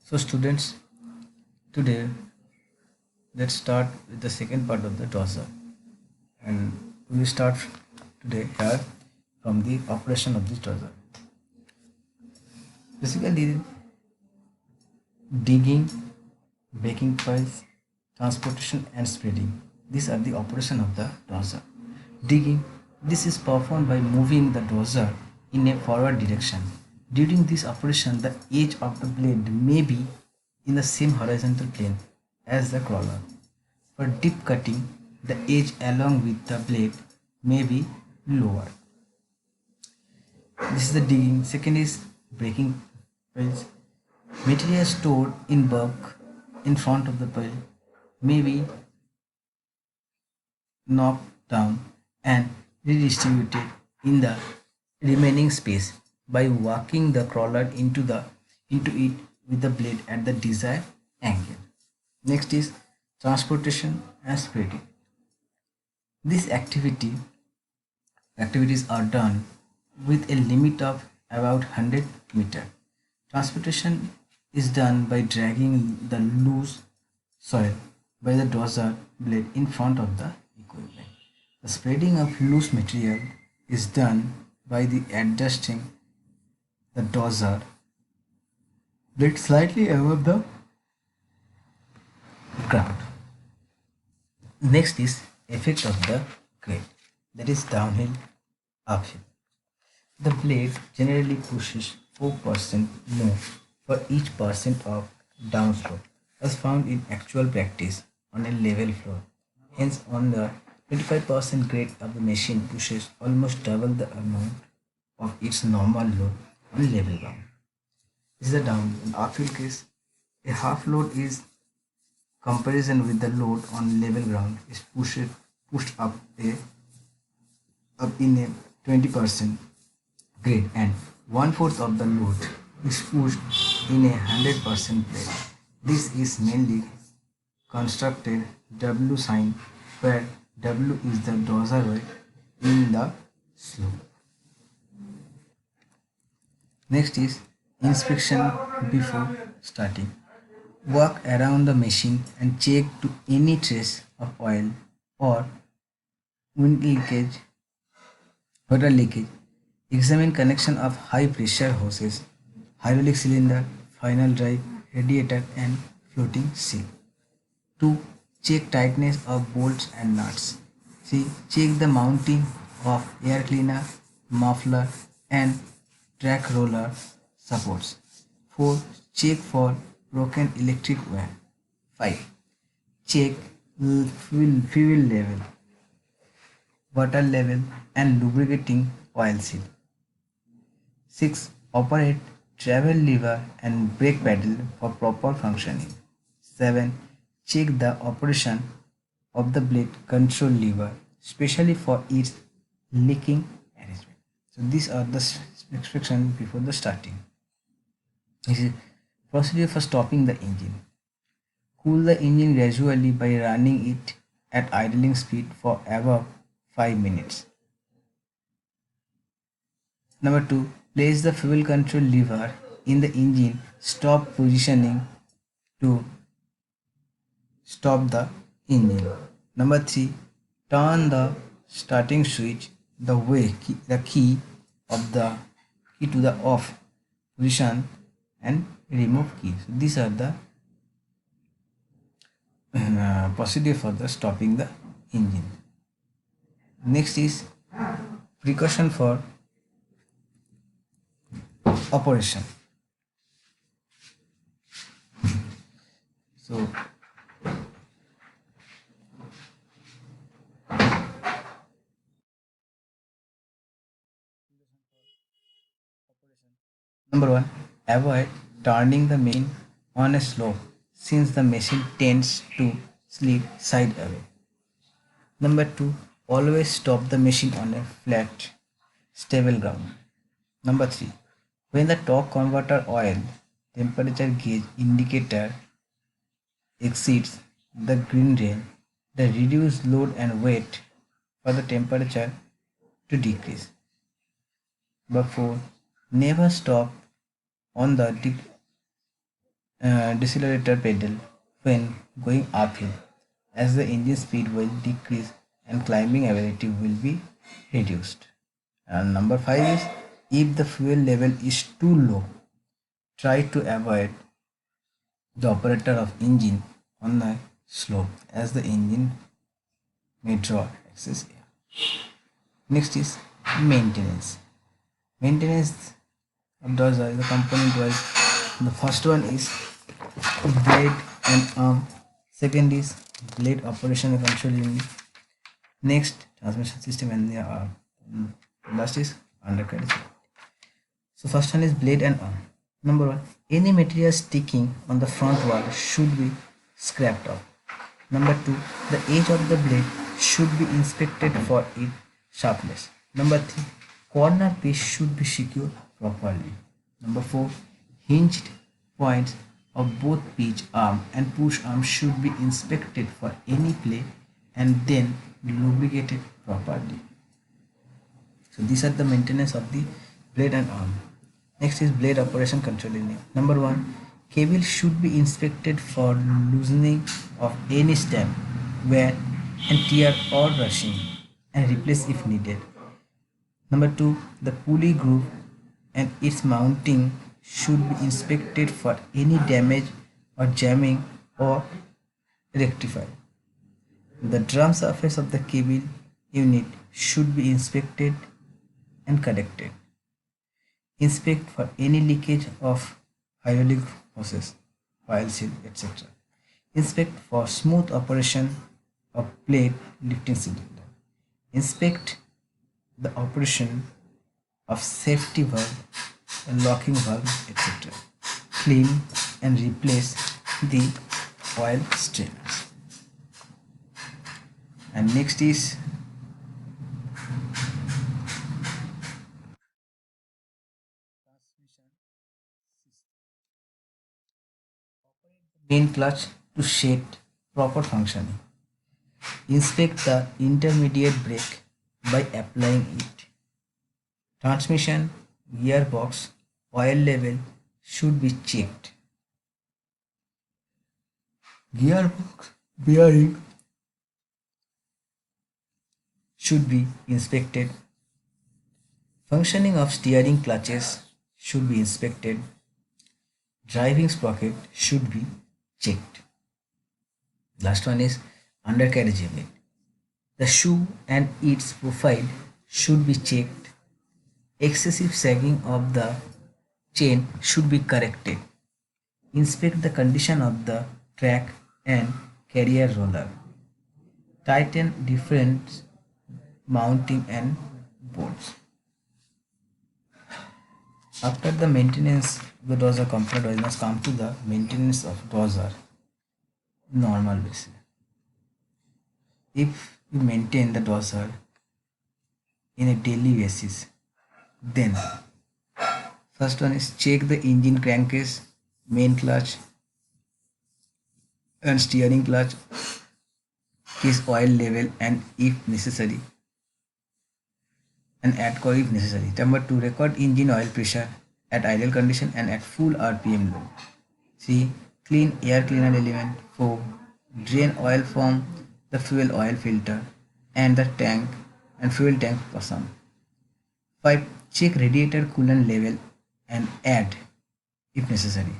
So students, today let's start with the second part of the dosser, and we will start today here from the operation of this dosser. Basically, digging, baking files, transportation and spreading. These are the operation of the dosser. Digging. This is performed by moving the dosser in a forward direction. During this operation, the edge of the blade may be in the same horizontal plane as the crawler. For deep cutting, the edge along with the blade may be lower. This is the digging. Second is breaking piles. Material stored in bulk in front of the pile may be knocked down and redistributed in the remaining space by walking the crawler into it with the blade at the desired angle. Next is transportation and spreading. These activities are done with a limit of about 100 meter. Transportation is done by dragging the loose soil by the dozer blade in front of the equipment. The spreading of loose material is done by the adjusting the dozer blade slightly above the ground. Next is effect of the grade, that is downhill, uphill. The blade generally pushes 4% more for each percent of downslope as found in actual practice on a level floor. Hence, on the 25% grade of the machine pushes almost double the amount of its normal load on level ground. This is the down. In uphill case, a half load is comparison with the load on level ground is pushed up in a 20% grade and one-fourth of the load is pushed in a 100% plate. This is mainly constructed W sign where W is the dozer weight in the slope. Next is inspection before starting. Walk around the machine and check to any trace of oil or wind leakage, water leakage. Examine connection of high pressure hoses, hydraulic cylinder, final drive, radiator and floating seal. 2. Check tightness of bolts and nuts. 3. Check the mounting of air cleaner, muffler and track roller supports. 4. Check for broken electric wire. 5. Check fuel level, water level and lubricating oil seal. 6. Operate travel lever and brake pedal for proper functioning. 7. Check the operation of the blade control lever, especially for its leaking arrangement. So these are the instructions before the starting. This is procedure for stopping the engine. Cool the engine gradually by running it at idling speed for above 5 minutes. Number 2. Place the fuel control lever in the engine stop positioning to stop the engine. Number 3. Turn the starting switch the key to the off position and remove key. So these are the procedure for the stopping the engine. Next is precaution for operation. So number 1, avoid turning the machine on a slope since the machine tends to slip side away. Number 2, always stop the machine on a flat, stable ground. Number 3, when the torque converter oil temperature gauge indicator exceeds the green range, the reduce load and wait for the temperature to decrease. Number 4, never stop on the decelerator pedal when going uphill, as the engine speed will decrease and climbing ability will be reduced. And number 5 is, if the fuel level is too low, try to avoid the operator of engine on the slope, as the engine may draw excess air. Next is maintenance. Maintenance of those are the component wise. The first one is blade and arm. Second is blade operation and control unit. Next, transmission system and the arm. Last is undercarriage. So first one is blade and arm. Number one, any material sticking on the front wall should be scraped off. Number two, the edge of the blade should be inspected for its sharpness. Number three, corner piece should be secured properly. Number four, hinged points of both pitch arm and push arm should be inspected for any play and then lubricated properly. So these are the maintenance of the blade and arm. Next is blade operation control unit. Number one, cable should be inspected for loosening of any stem, wear and tear or rushing, and replace if needed. Number two, the pulley groove and its mounting should be inspected for any damage or jamming or rectified. The drum surface of the cable unit should be inspected and corrected. Inspect for any leakage of hydraulic hoses, oil seal, etc. Inspect for smooth operation of plate lifting cylinder. Inspect the operation of safety valve, locking valve, etc. Clean and replace the oil strainers. And next is main clutch to set proper functioning. Inspect the intermediate brake by applying it. Transmission, gearbox, oil level should be checked. Gearbox bearing should be inspected. Functioning of steering clutches should be inspected. Driving sprocket should be checked. Last one is undercarriage unit. The shoe and its profile should be checked. Excessive sagging of the chain should be corrected. Inspect the condition of the track and carrier roller. Tighten different mounting and bolts. After the maintenance the dozer complete, we must come to the maintenance of dozer normal basis. If we maintain the dozer in a daily basis, then first one is check the engine crankcase, main clutch and steering clutch, case oil level and if necessary, and add coil if necessary. Number 2, record engine oil pressure at idle condition and at full RPM load. 3, clean air cleaner element. 4, drain oil from the fuel oil filter and the tank and fuel tank for some. 5, check radiator coolant level and add if necessary.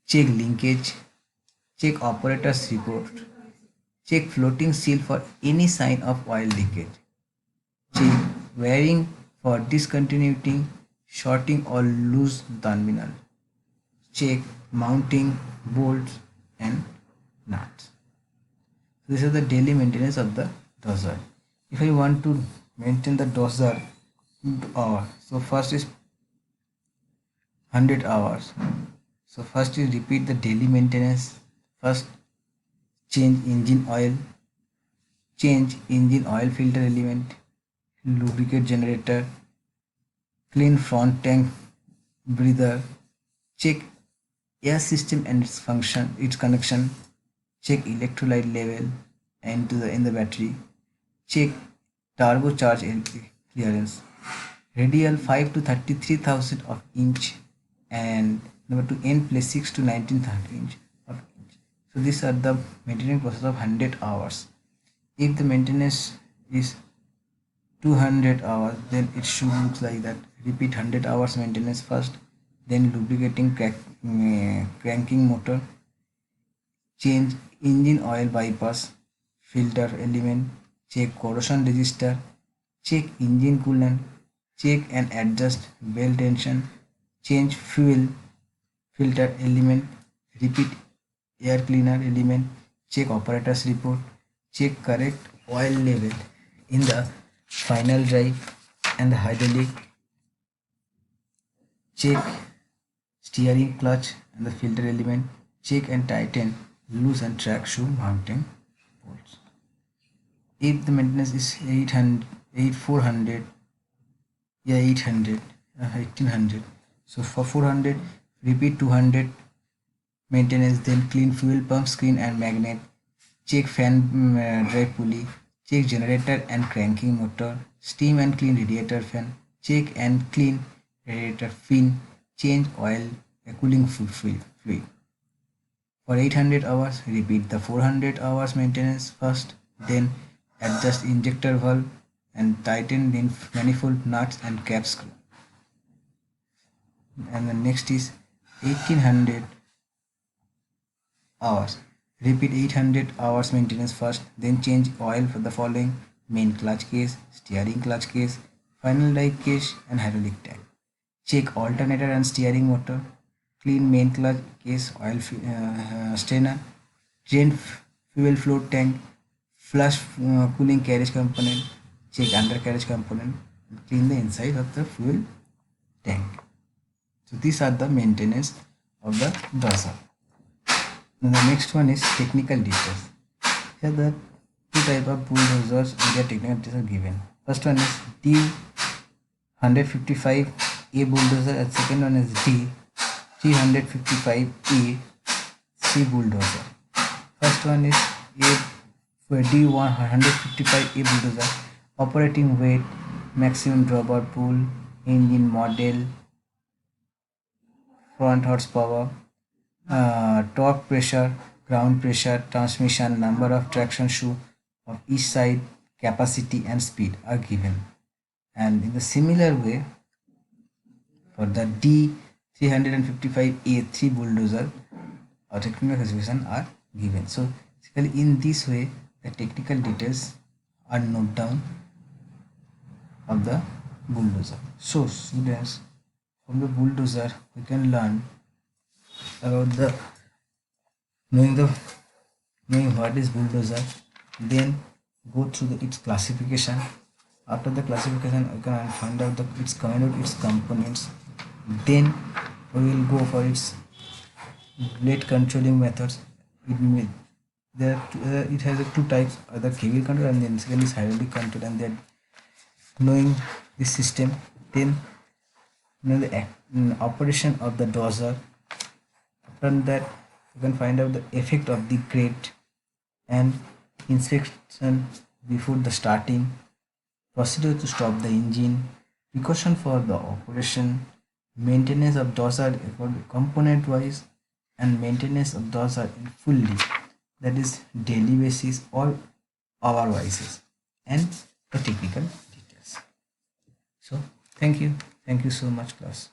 Check linkage, check operator's report, check floating seal for any sign of oil leakage. Check wearing for discontinuity, shorting or loose terminal. Check mounting bolts and nuts. This is the daily maintenance of the dozer. If I want to maintain the dozer hour, so first is 100 hours. So first is repeat the daily maintenance. First, change engine oil filter element, lubricate generator, clean front tank breather, check air system and its function, its connection, check electrolyte level and in the battery, check turbocharge clearance, radial 5 to 33,000 of inch and Number 2, end play 6 to 1930 inch of inch. So these are the maintenance process of 100 hours. If the maintenance is 200 hours, then it should look like that. Repeat 100 hours maintenance first, then lubricating cranking motor, change engine oil bypass, filter element, check corrosion resistor, check engine coolant, check and adjust belt tension, change fuel filter element, repeat air cleaner element, check operator's report, check correct oil level in the final drive and the hydraulic, check steering clutch and the filter element, check and tighten loose and track shoe mounting bolts. If the maintenance is 800, 400, yeah 800, 1800. So for 400, repeat 200 maintenance, then clean fuel pump screen and magnet, check fan drive pulley, check generator and cranking motor, steam and clean radiator fan, check and clean radiator fin, change oil, cooling fluid. For 800 hours, repeat the 400 hours maintenance first, then adjust injector valve and tighten the manifold nuts and cap screw. And the next is 1800 hours. Repeat 800 hours maintenance first, then change oil for the following: main clutch case, steering clutch case, final drive case and hydraulic tank. Check alternator and steering motor, clean main clutch case, oil strainer, drain fuel float tank, flush cooling carriage component, check undercarriage component, and clean the inside of the fuel tank. So these are the maintenance of the dozer. Now the next one is technical details. Here the two type of bulldozers and their technical details are given. First one is D 155A bulldozer and second one is D 355A C bulldozer. First one is D 155A bulldozer. Operating weight, maximum drawbar pull, engine model, front horsepower, torque pressure, ground pressure, transmission, number of traction shoe of each side, capacity and speed are given. And in the similar way, for the D 355A3 bulldozer, our technical specifications are given. So basically in this way, the technical details are noted down of the bulldozer. So students, from the bulldozer we can learn about the knowing what is bulldozer, then go through its classification. After the classification we can find out its components, then we will go for its blade controlling methods. It has two types, either cable control and then second is hydraulic control, and then knowing this system, then know the operation of the dozer. After that you can find out the effect of the grate and inspection before the starting, procedure to stop the engine, precaution for the operation, maintenance of dozer component wise, and maintenance of dozer in fully, that is daily basis or hour wise, and the technical details. So thank you so much class.